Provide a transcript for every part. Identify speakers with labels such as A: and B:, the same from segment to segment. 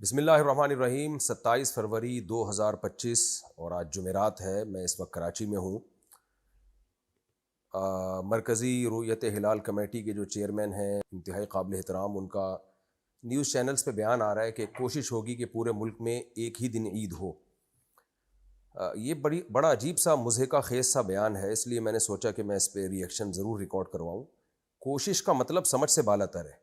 A: بسم اللہ الرحمن الرحیم 27 فروری 2025 اور آج جمعرات ہے۔ میں اس وقت کراچی میں ہوں۔ مرکزی رؤیت ہلال کمیٹی کے جو چیئرمین ہیں انتہائی قابل احترام، ان کا نیوز چینلز پہ بیان آ رہا ہے کہ کوشش ہوگی کہ پورے ملک میں ایک ہی دن عید ہو۔ یہ بڑا عجیب سا مضحکہ خیز سا بیان ہے، اس لیے میں نے سوچا کہ میں اس پہ ری ایکشن ضرور ریکارڈ کرواؤں۔ کوشش کا مطلب سمجھ سے بالا تر ہے،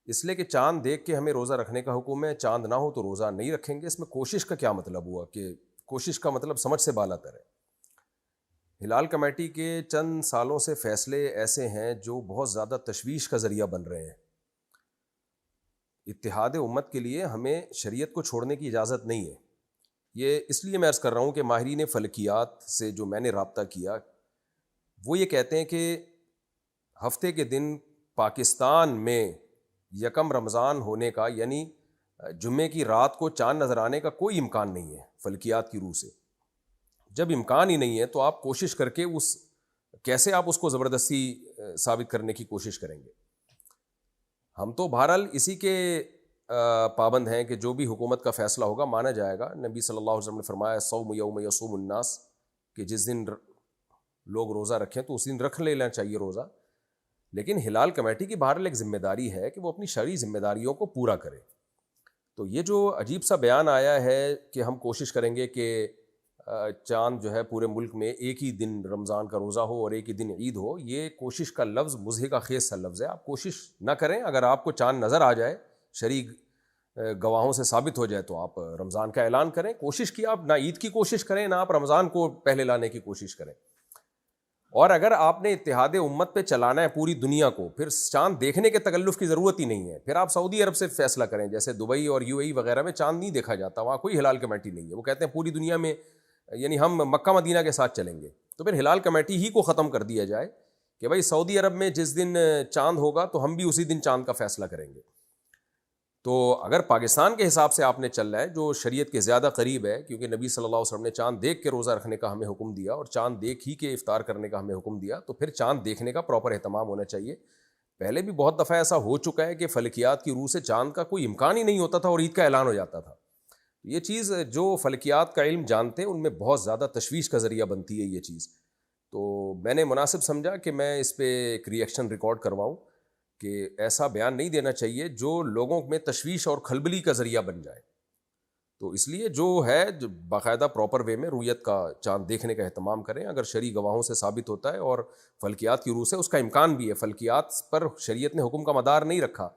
A: اس لیے کہ چاند دیکھ کے ہمیں روزہ رکھنے کا حکم ہے، چاند نہ ہو تو روزہ نہیں رکھیں گے۔ اس میں کوشش کا کیا مطلب ہوا کہ کوشش کا مطلب سمجھ سے بالا تر ہے۔ ہلال کمیٹی کے چند سالوں سے فیصلے ایسے ہیں جو بہت زیادہ تشویش کا ذریعہ بن رہے ہیں۔ اتحاد امت کے لیے ہمیں شریعت کو چھوڑنے کی اجازت نہیں ہے۔ یہ اس لیے میں عرض کر رہا ہوں کہ ماہرین فلکیات سے جو میں نے رابطہ کیا، وہ یہ کہتے ہیں کہ ہفتے کے دن پاکستان میں یکم رمضان ہونے کا، یعنی جمعے کی رات کو چاند نظر آنے کا کوئی امکان نہیں ہے فلکیات کی روح سے۔ جب امکان ہی نہیں ہے تو آپ کوشش کر کے کیسے آپ اس کو زبردستی ثابت کرنے کی کوشش کریں گے؟ ہم تو بہرحال اسی کے پابند ہیں کہ جو بھی حکومت کا فیصلہ ہوگا مانا جائے گا۔ نبی صلی اللہ علیہ وسلم نے فرمایا صوم یوم یصوم الناس، کہ جس دن لوگ روزہ رکھیں تو اس دن رکھ لینا چاہیے روزہ۔ لیکن ہلال کمیٹی کی بہرحال ایک ذمہ داری ہے کہ وہ اپنی شرعی ذمہ داریوں کو پورا کرے۔ تو یہ جو عجیب سا بیان آیا ہے کہ ہم کوشش کریں گے کہ چاند جو ہے پورے ملک میں ایک ہی دن رمضان کا روزہ ہو اور ایک ہی دن عید ہو، یہ کوشش کا لفظ مضحکہ خیز سا لفظ ہے۔ آپ کوشش نہ کریں، اگر آپ کو چاند نظر آ جائے، شرعی گواہوں سے ثابت ہو جائے، تو آپ رمضان کا اعلان کریں۔ کوشش کی آپ نہ عید کی کوشش کریں، نہ آپ رمضان کو پہلے لانے کی کوشش کریں۔ اور اگر آپ نے اتحاد امت پہ چلانا ہے پوری دنیا کو، پھر چاند دیکھنے کے تکلف کی ضرورت ہی نہیں ہے۔ پھر آپ سعودی عرب سے فیصلہ کریں، جیسے دبئی اور UAE وغیرہ میں چاند نہیں دیکھا جاتا، وہاں کوئی ہلال کمیٹی نہیں ہے۔ وہ کہتے ہیں پوری دنیا میں، یعنی ہم مکہ مدینہ کے ساتھ چلیں گے، تو پھر ہلال کمیٹی ہی کو ختم کر دیا جائے کہ بھائی سعودی عرب میں جس دن چاند ہوگا تو ہم بھی اسی دن چاند کا فیصلہ کریں گے۔ تو اگر پاکستان کے حساب سے آپ نے چل رہا ہے جو شریعت کے زیادہ قریب ہے، کیونکہ نبی صلی اللہ علیہ وسلم نے چاند دیکھ کے روزہ رکھنے کا ہمیں حکم دیا اور چاند دیکھ ہی کے افطار کرنے کا ہمیں حکم دیا، تو پھر چاند دیکھنے کا پراپر اہتمام ہونا چاہیے۔ پہلے بھی بہت دفعہ ایسا ہو چکا ہے کہ فلکیات کی روح سے چاند کا کوئی امکان ہی نہیں ہوتا تھا اور عید کا اعلان ہو جاتا تھا۔ یہ چیز جو فلکیات کا علم جانتے ہیں ان میں بہت زیادہ تشویش کا ذریعہ بنتی ہے یہ چیز۔ تو میں نے مناسب سمجھا کہ میں اس پہ ایک ری ایکشن ریکارڈ کرواؤں کہ ایسا بیان نہیں دینا چاہیے جو لوگوں میں تشویش اور کھلبلی کا ذریعہ بن جائے۔ تو اس لیے جو ہے باقاعدہ پراپر وے میں رویت کا چاند دیکھنے کا اہتمام کریں۔ اگر شرعی گواہوں سے ثابت ہوتا ہے اور فلکیات کی روح سے اس کا امکان بھی ہے، فلکیات پر شریعت نے حکم کا مدار نہیں رکھا،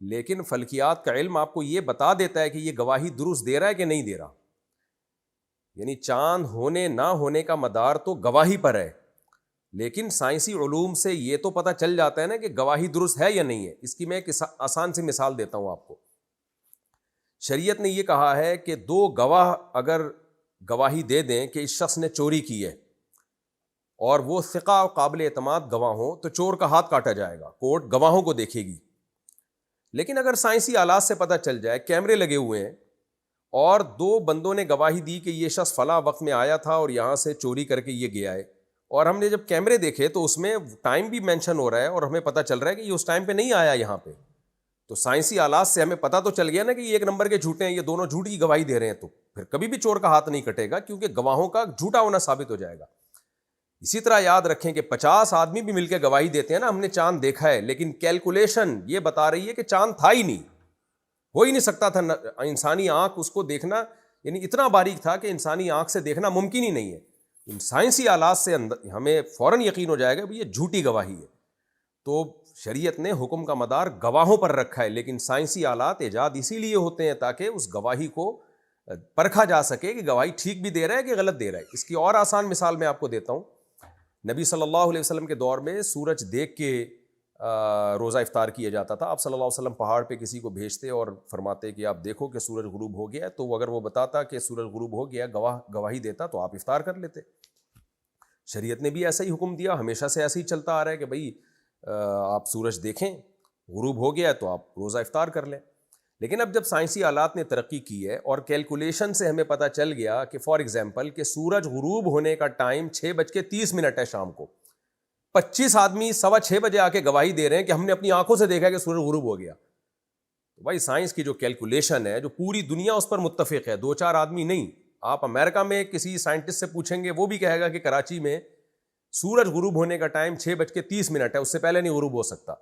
A: لیکن فلکیات کا علم آپ کو یہ بتا دیتا ہے کہ یہ گواہی درست دے رہا ہے کہ نہیں دے رہا۔ یعنی چاند ہونے نہ ہونے کا مدار تو گواہی پر ہے، لیکن سائنسی علوم سے یہ تو پتہ چل جاتا ہے نا کہ گواہی درست ہے یا نہیں ہے۔ اس کی میں ایک آسان سی مثال دیتا ہوں آپ کو۔ شریعت نے یہ کہا ہے کہ دو گواہ اگر گواہی دے دیں کہ اس شخص نے چوری کی ہے اور وہ ثقہ اور قابل اعتماد گواہ ہوں تو چور کا ہاتھ کاٹا جائے گا، کورٹ گواہوں کو دیکھے گی۔ لیکن اگر سائنسی آلات سے پتہ چل جائے، کیمرے لگے ہوئے ہیں اور دو بندوں نے گواہی دی کہ یہ شخص فلاں وقت میں آیا تھا اور یہاں سے چوری کر کے یہ گیا ہے، اور ہم نے جب کیمرے دیکھے تو اس میں ٹائم بھی مینشن ہو رہا ہے اور ہمیں پتہ چل رہا ہے کہ یہ اس ٹائم پہ نہیں آیا یہاں پہ، تو سائنسی آلات سے ہمیں پتہ تو چل گیا نا کہ یہ ایک نمبر کے جھوٹے ہیں، یہ دونوں جھوٹ کی گواہی دے رہے ہیں، تو پھر کبھی بھی چور کا ہاتھ نہیں کٹے گا کیونکہ گواہوں کا جھوٹا ہونا ثابت ہو جائے گا۔ اسی طرح یاد رکھیں کہ 50 آدمی بھی مل کے گواہی دیتے ہیں نا ہم نے چاند دیکھا ہے، لیکن کیلکولیشن یہ بتا رہی ہے کہ چاند تھا ہی نہیں، ہو ہی نہیں سکتا تھا، انسانی آنکھ اس کو دیکھنا یعنی اتنا باریک تھا کہ انسانی آنکھ سے دیکھنا ممکن ہی نہیں ہے۔ ان سائنسی آلات سے ہمیں فوراً یقین ہو جائے گا کہ یہ جھوٹی گواہی ہے۔ تو شریعت نے حکم کا مدار گواہوں پر رکھا ہے، لیکن سائنسی آلات ایجاد اسی لیے ہوتے ہیں تاکہ اس گواہی کو پرکھا جا سکے کہ گواہی ٹھیک بھی دے رہا ہے کہ غلط دے رہا ہے۔ اس کی اور آسان مثال میں آپ کو دیتا ہوں۔ نبی صلی اللہ علیہ وسلم کے دور میں سورج دیکھ کے روزہ افطار کیا جاتا تھا۔ آپ صلی اللہ علیہ وسلم پہاڑ پہ کسی کو بھیجتے اور فرماتے کہ آپ دیکھو کہ سورج غروب ہو گیا ہے، تو اگر وہ بتاتا کہ سورج غروب ہو گیا، گواہی دیتا، تو آپ افطار کر لیتے۔ شریعت نے بھی ایسا ہی حکم دیا، ہمیشہ سے ایسا ہی چلتا آ رہا ہے کہ بھائی آپ سورج دیکھیں، غروب ہو گیا ہے تو آپ روزہ افطار کر لیں۔ لیکن اب جب سائنسی آلات نے ترقی کی ہے اور کیلکولیشن سے ہمیں پتہ چل گیا کہ فار ایگزامپل کہ سورج غروب ہونے کا ٹائم 6:30 ہے شام کو، 25 آدمی 6:15 بجے آ کے گواہی دے رہے ہیں کہ ہم نے اپنی آنکھوں سے دیکھا کہ سورج غروب ہو گیا، تو بھائی سائنس کی جو کیلکولیشن ہے، جو پوری دنیا اس پر متفق ہے، دو چار آدمی نہیں. آپ امریکہ میں کسی سائنٹسٹ سے پوچھیں گے، وہ بھی کہے گا کہ کراچی میں سورج غروب ہونے کا ٹائم 6:30 ہے، اس سے پہلے نہیں غروب ہو سکتا.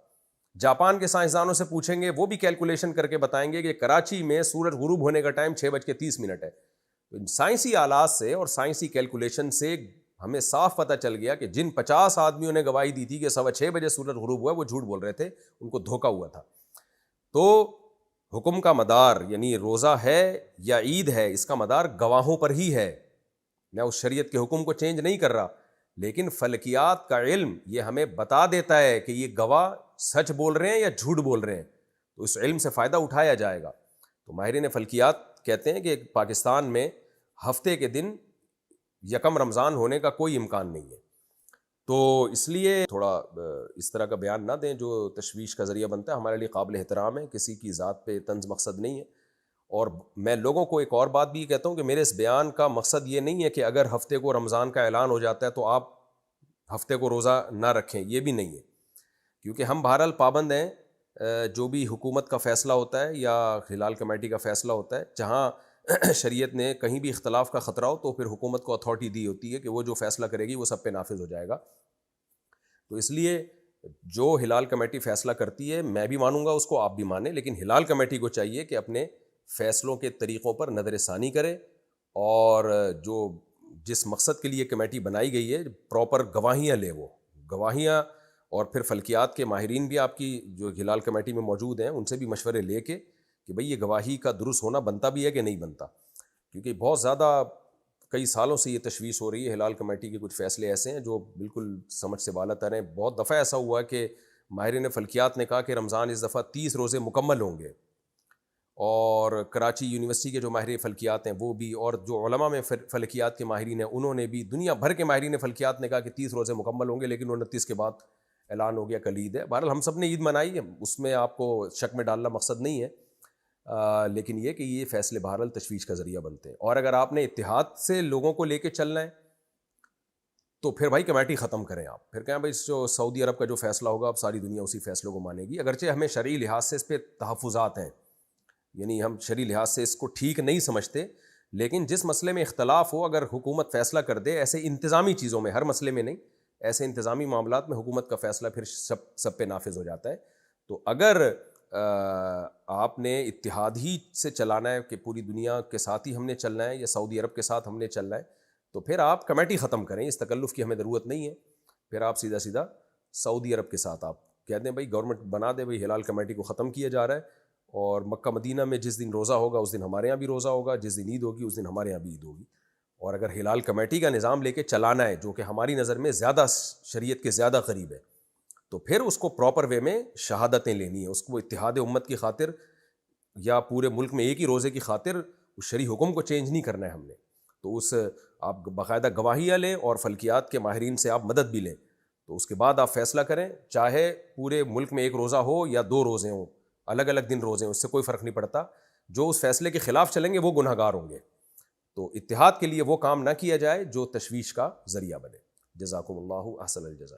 A: جاپان کے سائنسدانوں سے پوچھیں گے، وہ بھی کیلکولیشن کر کے بتائیں گے کہ کراچی میں سورج غروب ہونے کا ٹائم 6:30 ہے. تو سائنسی آلات سے اور سائنسی کیلکولیشن سے ہمیں صاف پتہ چل گیا کہ جن 50 آدمیوں نے گواہی دی تھی کہ 6:15 سورج غروب ہوا، وہ جھوٹ بول رہے تھے، ان کو دھوکا ہوا تھا. تو حکم کا مدار یعنی روزہ ہے یا عید ہے، اس کا مدار گواہوں پر ہی ہے. میں اس شریعت کے حکم کو چینج نہیں کر رہا، لیکن فلکیات کا علم یہ ہمیں بتا دیتا ہے کہ یہ گواہ سچ بول رہے ہیں یا جھوٹ بول رہے ہیں، تو اس علم سے فائدہ اٹھایا جائے گا. تو ماہرین فلکیات کہتے ہیں کہ پاکستان میں ہفتے کے دن یکم رمضان ہونے کا کوئی امکان نہیں ہے. تو اس لیے تھوڑا اس طرح کا بیان نہ دیں جو تشویش کا ذریعہ بنتا ہے. ہمارے لیے قابل احترام ہے، کسی کی ذات پہ طنز مقصد نہیں ہے. اور میں لوگوں کو ایک اور بات بھی کہتا ہوں کہ میرے اس بیان کا مقصد یہ نہیں ہے کہ اگر ہفتے کو رمضان کا اعلان ہو جاتا ہے تو آپ ہفتے کو روزہ نہ رکھیں، یہ بھی نہیں ہے. کیونکہ ہم بہرحال پابند ہیں، جو بھی حکومت کا فیصلہ ہوتا ہے یا ہلال کمیٹی کا فیصلہ ہوتا ہے، جہاں شریعت نے کہیں بھی اختلاف کا خطرہ ہو تو پھر حکومت کو اتھارٹی دی ہوتی ہے کہ وہ جو فیصلہ کرے گی وہ سب پہ نافذ ہو جائے گا. تو اس لیے جو ہلال کمیٹی فیصلہ کرتی ہے میں بھی مانوں گا اس کو، آپ بھی مانیں، لیکن ہلال کمیٹی کو چاہیے کہ اپنے فیصلوں کے طریقوں پر نظر ثانی کرے، اور جو جس مقصد کے لیے کمیٹی بنائی گئی ہے پراپر گواہیاں لے، وہ گواہیاں. اور پھر فلکیات کے ماہرین بھی آپ کی جو ہلال کمیٹی میں موجود ہیں ان سے بھی مشورے لے کے کہ بھئی یہ گواہی کا درست ہونا بنتا بھی ہے کہ نہیں بنتا. کیونکہ بہت زیادہ کئی سالوں سے یہ تشویش ہو رہی ہے، ہلال کمیٹی کے کچھ فیصلے ایسے ہیں جو بالکل سمجھ سے بالا تر ہیں. بہت دفعہ ایسا ہوا کہ ماہرین فلکیات نے کہا کہ رمضان اس دفعہ 30 روزے مکمل ہوں گے، اور کراچی یونیورسٹی کے جو ماہر فلکیات ہیں وہ بھی، اور جو علماء میں فلکیات کے ماہرین ہیں انہوں نے بھی، دنیا بھر کے ماہرین فلکیات نے کہا کہ 30 روزے مکمل ہوں گے، لیکن 29 کے بعد اعلان ہو گیا کل عید ہے. بہرحال ہم سب نے عید منائی ہے، اس میں آپ کو شک میں ڈالنا مقصد نہیں ہے، لیکن یہ کہ یہ فیصلے بہرحال تشویش کا ذریعہ بنتے ہیں. اور اگر آپ نے اتحاد سے لوگوں کو لے کے چلنا ہے تو پھر بھائی کمیٹی ختم کریں. آپ پھر کہیں بھائی جو سعودی عرب کا جو فیصلہ ہوگا اب ساری دنیا اسی فیصلوں کو مانے گی، اگرچہ ہمیں شرعی لحاظ سے اس پہ تحفظات ہیں، یعنی ہم شرعی لحاظ سے اس کو ٹھیک نہیں سمجھتے، لیکن جس مسئلے میں اختلاف ہو اگر حکومت فیصلہ کر دے، ایسے انتظامی چیزوں میں، ہر مسئلے میں نہیں، ایسے انتظامی معاملات میں حکومت کا فیصلہ پھر سب پہ نافذ ہو جاتا ہے. تو اگر آپ نے اتحاد ہی سے چلانا ہے کہ پوری دنیا کے ساتھ ہی ہم نے چلنا ہے یا سعودی عرب کے ساتھ ہم نے چلنا ہے، تو پھر آپ کمیٹی ختم کریں، اس تکلف کی ہمیں ضرورت نہیں ہے. پھر آپ سیدھا سعودی عرب کے ساتھ آپ کہہ دیں بھائی گورنمنٹ بنا دے بھائی ہلال کمیٹی کو ختم کیا جا رہا ہے، اور مکہ مدینہ میں جس دن روزہ ہوگا اس دن ہمارے یہاں بھی روزہ ہوگا، جس دن عید ہوگی اس دن ہمارے یہاں بھی عید ہوگی. اور اگر ہلال کمیٹی کا نظام لے کے چلانا ہے جو کہ ہماری نظر میں زیادہ شریعت کے زیادہ قریب ہے، تو پھر اس کو پراپر وے میں شہادتیں لینی ہیں، اس کو اتحاد امت کی خاطر یا پورے ملک میں ایک ہی روزے کی خاطر اس شرعی حکم کو چینج نہیں کرنا ہے ہم نے. تو اس آپ باقاعدہ گواہیاں لیں اور فلکیات کے ماہرین سے آپ مدد بھی لیں، تو اس کے بعد آپ فیصلہ کریں، چاہے پورے ملک میں ایک روزہ ہو یا 2 روزے ہوں، الگ الگ دن روزے ہوں، اس سے کوئی فرق نہیں پڑتا. جو اس فیصلے کے خلاف چلیں گے وہ گناہ گار ہوں گے. تو اتحاد کے لیے وہ کام نہ کیا جائے جو تشویش کا ذریعہ بنے. جزاکم اللہ احسن الجزا.